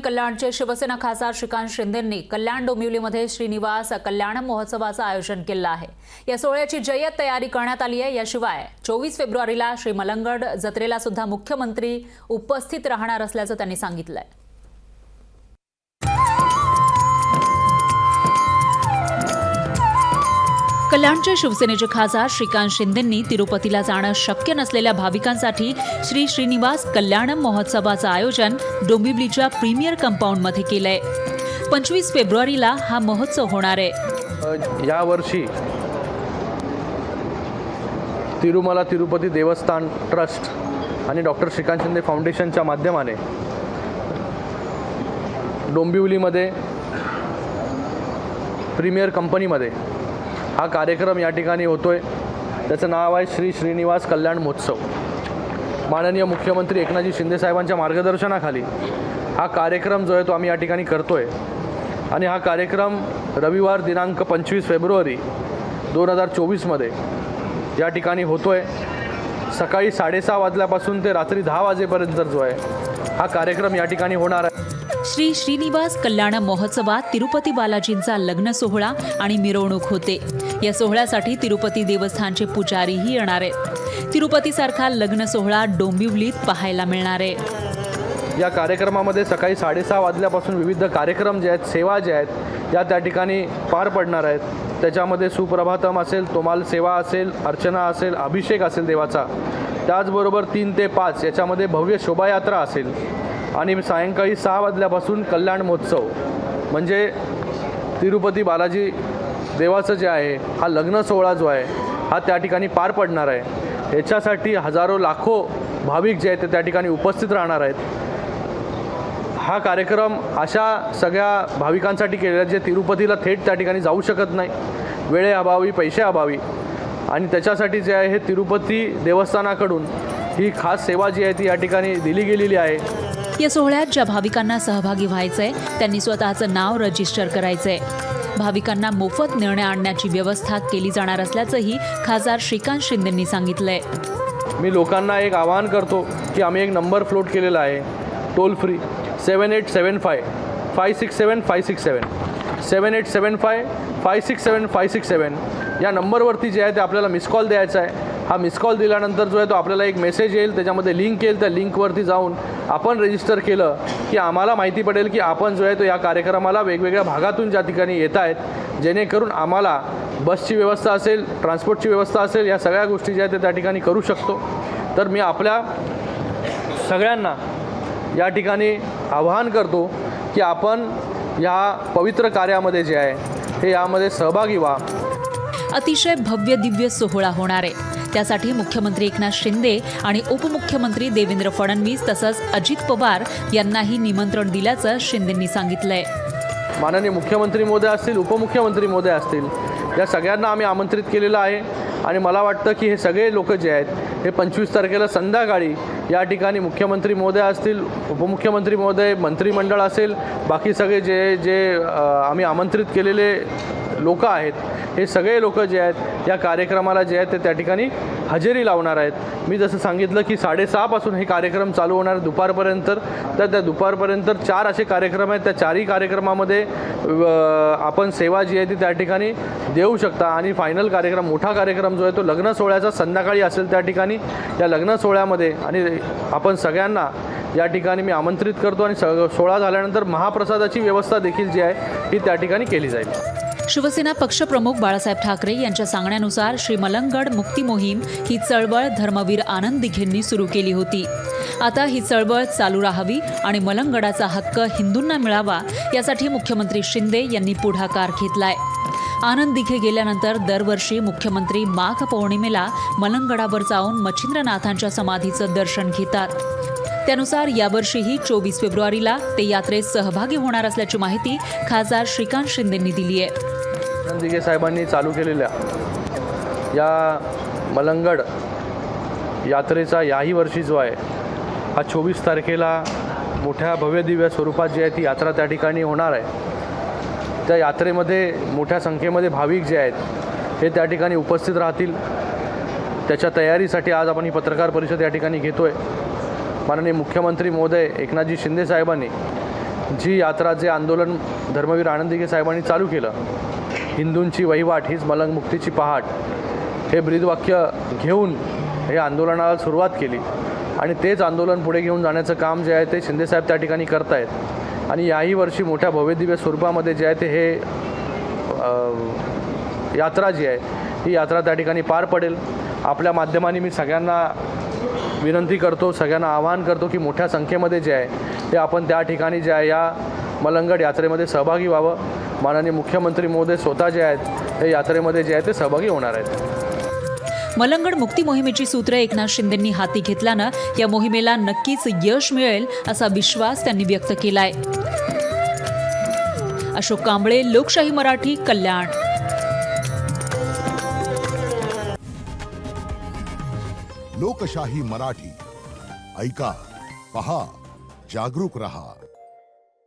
कल्याणचे शिवसेना खासदार श्रीकांत शिंदेंनी कल्याण डोंबिवलीमध्ये श्रीनिवास कल्याणम महोत्सवाचं आयोजन केलं आहे। या सोहळ्याची जय्यत तयारी करण्यात आली आहे। याशिवाय 24 फेब्रुवारीला श्री मलंगड जत्रेला सुद्धा मुख्यमंत्री उपस्थित राहणार असल्याचं त्यांनी सांगितलंय। कल्याणचे शिवसेनेचे खासदार श्रीकांत शिंदेंनी तिरुपतीला जाणं शक्य नसलेल्या भाविकांसाठी श्री श्रीनिवास कल्याणम महोत्सवाचं आयोजन डोंबिवलीच्या प्रीमियर कंपाऊंडमध्ये केलंय। 25 फेब्रुवारीला हा महोत्सव होणार आहे। या वर्षी तिरुमला तिरुपती देवस्थान ट्रस्ट आणि डॉक्टर श्रीकांत शिंदे फाउंडेशनच्या माध्यमाने डोंबिवलीमध्ये प्रीमियर कंपनीमध्ये हा कार्यक्रम या ठिकाणी होतोय। त्याचं नाव आहे श्री श्रीनिवास कल्याण महोत्सव। माननीय मुख्यमंत्री एकनाथजी शिंदे साहेबांच्या मार्गदर्शनाखाली हा कार्यक्रम जो आहे तो आम्ही या ठिकाणी करतोय आणि हा कार्यक्रम रविवार दिनांक 25 फेब्रुवारी 2024 मध्ये या ठिकाणी होतोय। सकाळी 6:30 वाजल्यापासून ते रात्री 10 वाजेपर्यंत जो आहे हा कार्यक्रम या ठिकाणी होणार आहे। श्री श्रीनिवास कल्याण महोत्सवात तिरुपती बालाजींचा लग्न सोहळा आणि मिरवणूक होते। या सोहळ्यासाठी तिरुपती देवस्थानचे पुजारीही येणार आहेत। तिरुपतीसारखा लग्न सोहळा डोंबिवलीत पाहायला मिळणार आहे। या कार्यक्रमामध्ये सकाळी 6:30 वाजल्यापासून विविध कार्यक्रम जे आहेत, सेवा जे आहेत या त्या ठिकाणी पार पडणार आहेत। त्याच्यामध्ये सुप्रभातम असेल, तोमाल सेवा असेल, अर्चना असेल, अभिषेक असेल देवाचा। त्याचबरोबर 3 ते 5 याच्यामध्ये भव्य शोभायात्रा असेल आणि सायंकाळी 6 वाजल्यापासून कल्याण महोत्सव म्हणजे तिरुपती बालाजी देवाचं जे आहे हा लग्न सोहळा जो आहे हा त्या ठिकाणी पार पडणार आहे। याच्यासाठी हजारो लाखो भाविक जे आहेत ते त्या ठिकाणी उपस्थित राहणार आहेत। हा कार्यक्रम अशा सगळ्या भाविकांसाठी केलेला जे तिरुपतीला थेट त्या ठिकाणी जाऊ शकत नाही, वेळेअभावी, पैशाअभावी, आणि त्याच्यासाठी जे आहे हे तिरुपती देवस्थानाकडून ही खास सेवा जी आहे ती या ठिकाणी दिली गेलेली आहे। या सोहळ्यात ज्या भाविकांना सहभागी व्हायचंय त्यांनी स्वतःचं नाव रजिस्टर करायचंय। भाविकांना मोफत निर्णय आणण्याची व्यवस्था केली जाणार असल्याचंही खासदार श्रीकांत शिंदेंनी सांगितलंय। मी लोकांना एक आवाहन करतो की आम्ही एक नंबर फ्लोट केलेला आहे टोल फ्री 7875 567 567 7875 567 567 या नंबरवरती जे आहे ते आपल्याला मिस कॉल द्यायचा आहे। हा मिस कॉल दिल्यानंतर जो आहे तो आपल्याला एक मेसेज येईल, त्याच्यामध्ये लिंक येईल। त्या लिंकवरती जाऊन आपण रजिस्टर केलं की आम्हाला माहिती पडेल की आपण जो आहे तो या कार्यक्रमाला वेगवेगळ्या भागातून ज्या ठिकाणी येत आहेत, जेणेकरून आम्हाला बसची व्यवस्था असेल, ट्रान्सपोर्टची व्यवस्था असेल, या सगळ्या गोष्टी ज्या आहेत ते त्या ठिकाणी करू शकतो। तर मी आपल्या सगळ्यांना या ठिकाणी आवाहन करतो की आपण या पवित्र कार्यामध्ये जे आहे हे यामध्ये सहभागी व्हा। अतिशय भव्य दिव्य सोहळा होणार आहे। त्यासाठी मुख्यमंत्री एकनाथ शिंदे आणि उपमुख्यमंत्री देवेंद्र फडणवीस तसंच अजित पवार यांनाही निमंत्रण दिल्याचं शिंदेंनी सांगितलंय। माननीय मुख्यमंत्री महोदय असतील, उपमुख्यमंत्री महोदय असतील, या सगळ्यांना आम्ही आमंत्रित केलेलं आहे आणि मला वाटतं की हे सगळे लोक जे आहेत हे 25 तारखेला संध्याकाळी या ठिकाणी मुख्यमंत्री महोदय असतील, उपमुख्यमंत्री महोदय, मंत्रिमंडळ असेल, बाकी सगळे जे आम्ही आमंत्रित केलेले लोक आहेत हे सगळे लोक जे आहेत या कार्यक्रमाला जे आहेत ते त्या ठिकाणी हजेरी लावणार आहेत। मी जसं सांगितलं की 6:30 पासून हे कार्यक्रम चालू होणार दुपारपर्यंत। तर त्या दुपारपर्यंत 4 असे कार्यक्रम आहेत। त्या 4ही कार्यक्रमामध्ये आपण सेवा जी आहे ती त्या ठिकाणी देऊ शकता आणि फायनल कार्यक्रम, मोठा कार्यक्रम जो आहे तो लग्न सोहळ्याचा संध्याकाळी असेल त्या ठिकाणी। या लग्न सोहळ्यामध्ये आणि आपण सगळ्यांना या ठिकाणी मी आमंत्रित करतो आणि सोहळा झाल्यानंतर महाप्रसादाची व्यवस्था देखील जी आहे ही त्या ठिकाणी केली जाईल। शिवसेना पक्षप्रमुख बाळासाहेब ठाकरे यांच्या सांगण्यानुसार श्री मलंगड मुक्ती मोहीम ही चळवळ धर्मवीर आनंद दिघेंनी सुरू केली होती। आता ही चळवळ चालू राहावी आणि मलंगडाचा हक्क हिंदूंना मिळावा यासाठी मुख्यमंत्री शिंदे यांनी पुढाकार घेतलाय। आनंद दिघे गेल्यानंतर दरवर्षी मुख्यमंत्री माघ पौर्णिमेला मलंगडावर जाऊन मच्छिंद्रनाथांच्या समाधीचं दर्शन घेतात। त्यानुसार यावर्षीही 24 फेब्रुवारीला ते यात्रेत सहभागी होणार असल्याची माहिती खासदार श्रीकांत शिंदेंनी दिली आहे। आनंद दिघे साहेबांनी चालू केलेल्या या मलंगड यात्रेचा याही वर्षी जो आहे हा 24 तारखेला मोठ्या भव्य दिव्य स्वरूपात जी आहे ती यात्रा त्या ठिकाणी होणार आहे। त्या यात्रेमध्ये मोठ्या संख्येमध्ये भाविक जे आहेत हे त्या ठिकाणी उपस्थित राहतील। त्याच्या तयारीसाठी आज आपण ही पत्रकार परिषद या ठिकाणी घेतोय। माननीय मुख्यमंत्री महोदय एकनाथजी शिंदे साहेबांनी जी यात्रा जे आंदोलन धर्मवीर आनंद दिघे साहेबांनी चालू केलं, हिंदूंची वहिवाट हीच मलंग मुक्तीची पहाट, हे ब्रीदवाक्य घेऊन हे आंदोलनाला सुरुवात केली आणि तेच आंदोलन पुढे घेऊन जाण्याचं काम जे आहे ते शिंदेसाहेब त्या ठिकाणी करत आहेत. आणि याही वर्षी मोठ्या भव्यदिव्य स्वरूपामध्ये जे आहे ते हे यात्रा जी आहे ही यात्रा त्या ठिकाणी पार पडेल. आपल्या माध्यमांनी मी सगळ्यांना विनंती करतो, सगळ्यांना आवाहन करतो की मोठ्या संख्येमध्ये जे आहे ते आपण त्या ठिकाणी जे आहे या मलंगड यात्रेमध्ये सहभागी व्हावं. माननीय मुख्यमंत्री महोदय स्वतः जे आहेत हे यात्रेमध्ये जे आहे ते सहभागी होणार आहेत. मलंगड मुक्ती मोहिमेची सूत्रे एकनाथ शिंदेंनी हाती घेतल्यानं या मोहिमेला नक्कीच यश मिळेल असा विश्वास त्यांनी व्यक्त केलाय. अशोक कांबळे, लोकशाही मराठी, कल्याण. लोकशाही मराठी ऐका, पहा, जागरूक रहा.